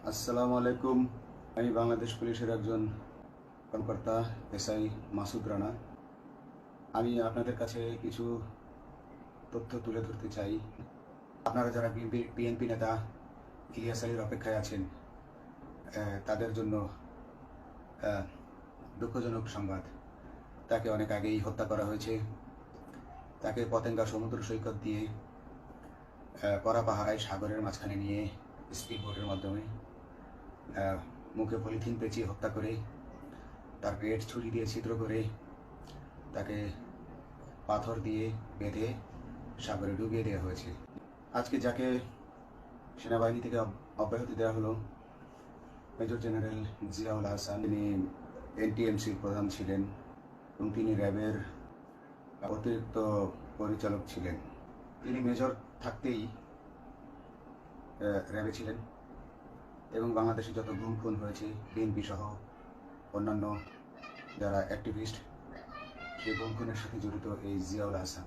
আসসালামু আলাইকুম। আমি বাংলাদেশ পুলিশের একজন কর্মকর্তা এসআই মাসুদ রানা। আমি আপনাদের কাছে কিছু তথ্য তুলে ধরতে চাই। আপনারা যারা বিএনপি নেতা ইলিয়াস আলীর অপেক্ষায় আছেন, তাদের জন্য দুঃখজনক সংবাদ। তাকে অনেক আগেই হত্যা করা হয়েছে। তাকে পতেঙ্গা সমুদ্র সৈকত দিয়ে কড়া পাহারায় সাগরের মাঝখানে নিয়ে স্পিড বোটের মাধ্যমে মুখে পলিথিন পেঁচিয়ে হত্যা করে, তার পেট ছুরি দিয়ে ছিদ্র করে, তাকে পাথর দিয়ে বেঁধে সাগরে ডুবিয়ে দেওয়া হয়েছে। আজকে যাকে সেনাবাহিনী থেকে অব্যাহতি দেওয়া হলো, মেজর জেনারেল জিয়াউল হাসান, তিনি এনটিএমসির প্রধান ছিলেন এবং তিনি র্যাবের অতিরিক্ত পরিচালক ছিলেন। তিনি মেজর থাকতেই র্যাবে ছিলেন এবং বাংলাদেশে যত গুম খুন হয়েছে বিএনপি সহ অন্যান্য যারা অ্যাক্টিভিস্ট, সেই গুম খুনের সাথে জড়িত এই জিয়াউল হাসান।